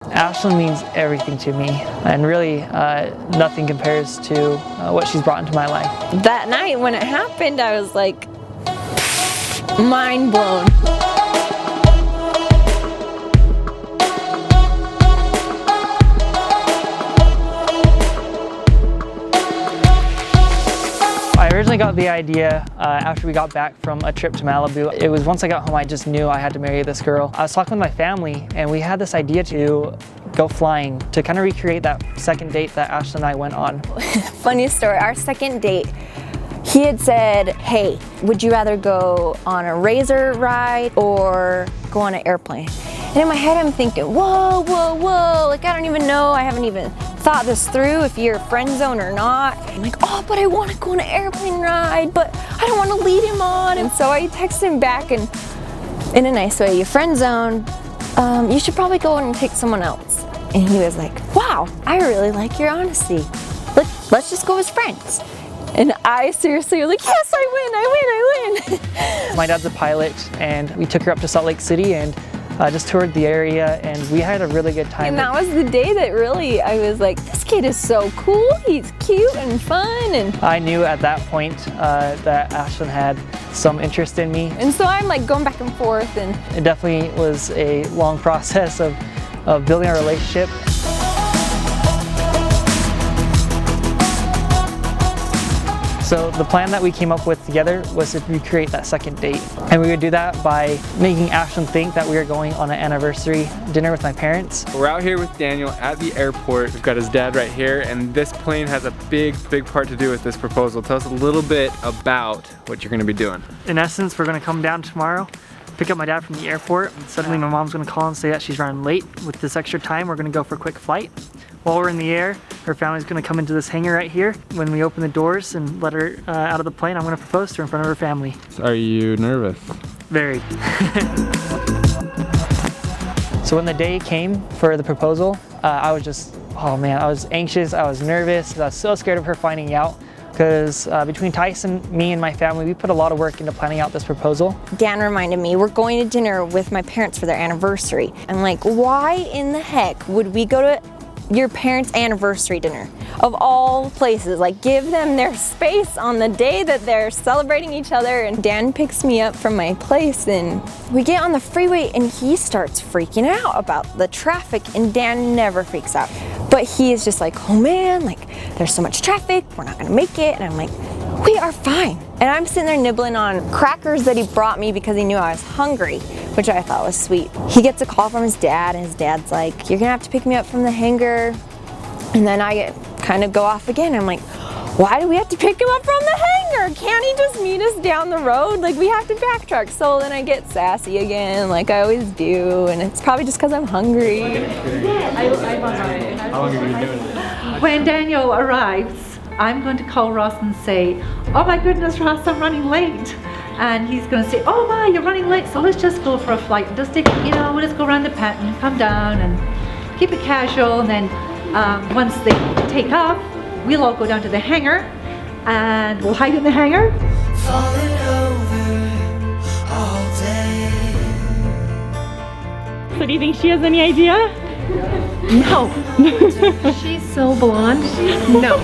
Ashlyn means everything to me, and really nothing compares to what she's brought into my life. That night when it happened, I was like, mind blown. I originally got the idea after we got back from a trip to Malibu. It was once I got home, I just knew I had to marry this girl. I was talking with my family, and we had this idea to go flying to kind of recreate that second date that Ashlyn and I went on. Funny story, our second date, he had said, hey, would you rather go on a razor ride or go on an airplane? And in my head, I'm thinking, whoa, whoa, whoa, like I don't even know, I haven't even thought this through if you're friend zone or not. I'm like, oh, but I want to go on an airplane ride, but I don't want to lead him on. And so I texted him back and in a nice way, you friend zone, you should probably go and take someone else. And he was like, wow, I really like your honesty. Let's just go as friends. And I seriously was like, yes, I win. My dad's a pilot, and we took her up to Salt Lake City and just toured the area, and we had a really good time. And that was the day that really I was like, this kid is so cool, he's cute and fun. And I knew at that point that Ashlyn had some interest in me. And so I'm like going back and forth, and it definitely was a long process of building our relationship. So the plan that we came up with together was to recreate that second date. And we would do that by making Ashlyn think that we were going on an anniversary dinner with my parents. We're out here with Daniel at the airport. We've got his dad right here, and this plane has a big part to do with this proposal. Tell us a little bit about what you're gonna be doing. In essence, we're gonna come down tomorrow, pick up my dad from the airport. Suddenly my mom's gonna call and say that she's running late. With this extra time, we're gonna go for a quick flight. While we're in the air, her family's gonna come into this hangar right here. When we open the doors and let her out of the plane, I'm gonna propose to her in front of her family. Are you nervous? Very. So when the day came for the proposal, I was just, oh man, I was anxious, I was nervous, I was so scared of her finding out. Because between Tyson, me, and my family, we put a lot of work into planning out this proposal. Dan reminded me, we're going to dinner with my parents for their anniversary. I'm like, why in the heck would we go to your parents' anniversary dinner? Of all places, like give them their space on the day that they're celebrating each other. And Dan picks me up from my place, and we get on the freeway, and he starts freaking out about the traffic, and Dan never freaks out. But he is just like, oh man, like there's so much traffic, we're not gonna make it. And I'm like, we are fine. And I'm sitting there nibbling on crackers that he brought me because he knew I was hungry, which I thought was sweet. He gets a call from his dad, and his dad's like, you're gonna have to pick me up from the hangar. And then I kind of go off again. I'm like, why do we have to pick him up from the hangar? Can't he just meet us down the road? Like, we have to backtrack. So then I get sassy again, like I always do, and it's probably just because I'm hungry. How long have you been doing this? When Daniel arrives, I'm going to call Ross and say, oh my goodness, Ross, I'm running late. And he's going to say, oh my, you're running late, so let's just go for a flight. And just take, you know, we'll just go around the pattern, come down and keep it casual. And then once they take off, we'll all go down to the hangar and we'll hide in the hangar. Falling over all day. So do you think she has any idea? No. She's so blonde. No.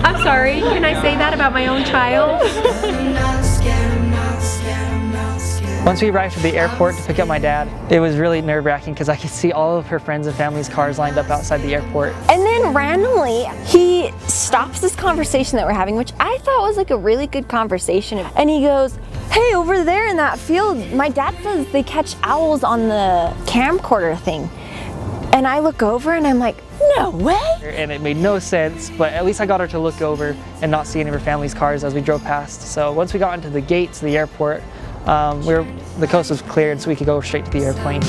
I'm sorry. Can I say that about my own child? I'm not scared, I'm not scared, I'm not scared. Once we arrived at the airport to pick up my dad, it was really nerve-wracking because I could see all of her friends and family's cars lined up outside the airport. And then randomly, he stops this conversation that we're having, which I thought was like a really good conversation. And he goes, hey, over there in that field, my dad says they catch owls on the camcorder thing. And I look over and I'm like, no way. And it made no sense, but at least I got her to look over and not see any of her family's cars as we drove past. So once we got into the gates of the airport, the coast was cleared so we could go straight to the airplane.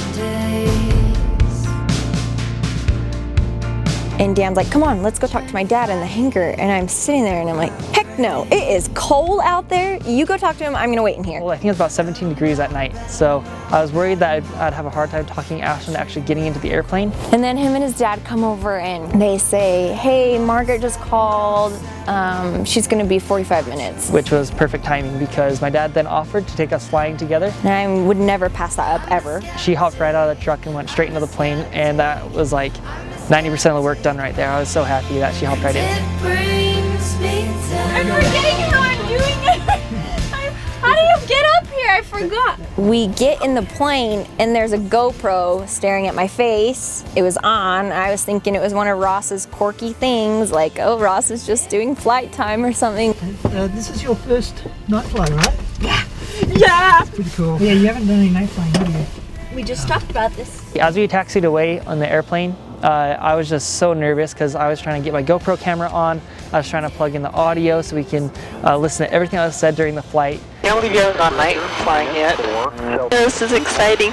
And Dan's like, come on, let's go talk to my dad in the hangar. And I'm sitting there and I'm like, heck no, it is cold out there. You go talk to him, I'm gonna wait in here. Well, I think it was about 17 degrees at night. So I was worried that I'd have a hard time talking Ashton to actually getting into the airplane. And then him and his dad come over and they say, hey, Margaret just called. She's gonna be 45 minutes. Which was perfect timing because my dad then offered to take us flying together. And I would never pass that up, ever. She hopped right out of the truck and went straight into the plane, and that was like 90% of the work done right there. I was so happy that she hopped right in. I'm forgetting how I'm doing it. How do you get up here? I forgot. We get in the plane and there's a GoPro staring at my face. It was on. I was thinking it was one of Ross's quirky things, like, oh, Ross is just doing flight time or something. This is your first night flight, right? Yeah. That's pretty cool. Yeah, you haven't done any night flying, have you? We just talked about this. As we taxied away on the airplane, I was just so nervous because I was trying to get my GoPro camera on. I was trying to plug in the audio so we can listen to everything that was said during the flight. Can't believe you haven't gone night flying yet. This is exciting.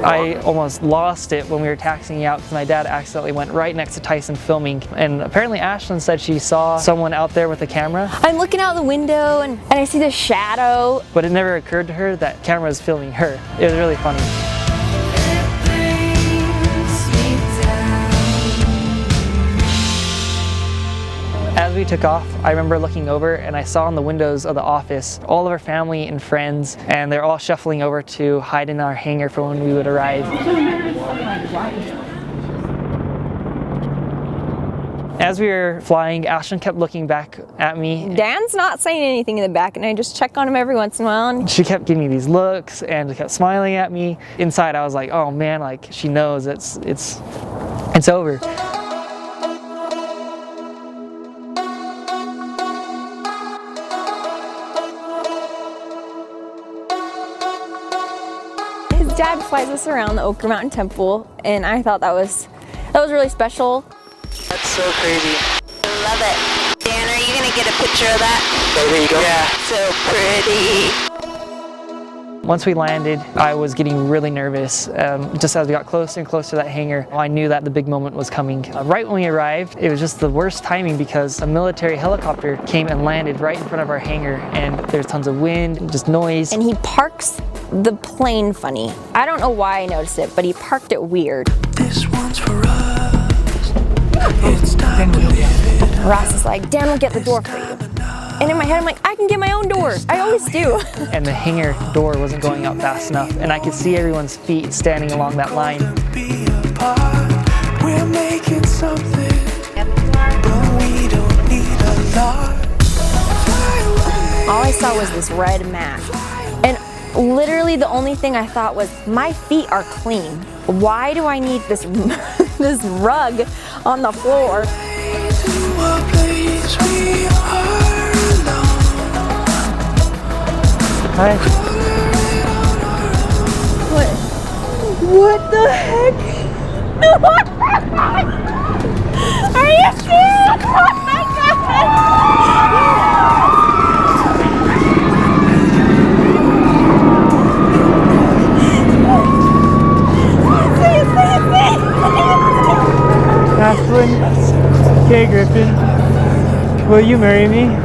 I almost lost it when we were taxiing out because my dad accidentally went right next to Tyson filming. And apparently Ashlyn said she saw someone out there with a camera. I'm looking out the window and I see the shadow. But it never occurred to her that camera was filming her. It was really funny. As we took off, I remember looking over and I saw in the windows of the office all of our family and friends, and they're all shuffling over to hide in our hangar for when we would arrive. As we were flying, Ashton kept looking back at me. Dan's not saying anything in the back, and I just check on him every once in a while. And she kept giving me these looks and kept smiling at me. Inside, I was like, oh man, like she knows it's over. Dad flies us around the Oak Mountain Temple, and I thought that was really special. That's so crazy. I love it. Dan, are you gonna get a picture of that? Oh, there you go. So pretty. Once we landed, I was getting really nervous. Just as we got closer and closer to that hangar, I knew that the big moment was coming. Right when we arrived, it was just the worst timing because a military helicopter came and landed right in front of our hangar, and there's tons of wind, just noise. And he parks the plane funny. I don't know why I noticed it, but he parked it weird. This one's for us. It's time to live it. Ross is like, Dan will get the door for you. And in my head, I'm like, I can get my own door. I always do. And the hangar door wasn't going up fast enough, and I could see everyone's feet standing along that line. We're making something, but we don't need a lot. All I saw was this red mat. And literally the only thing I thought was, my feet are clean. Why do I need this, this rug on the floor? Hi. What the heck? Are you serious? Oh my God! Ashlyn, okay, Griffin, will you marry me?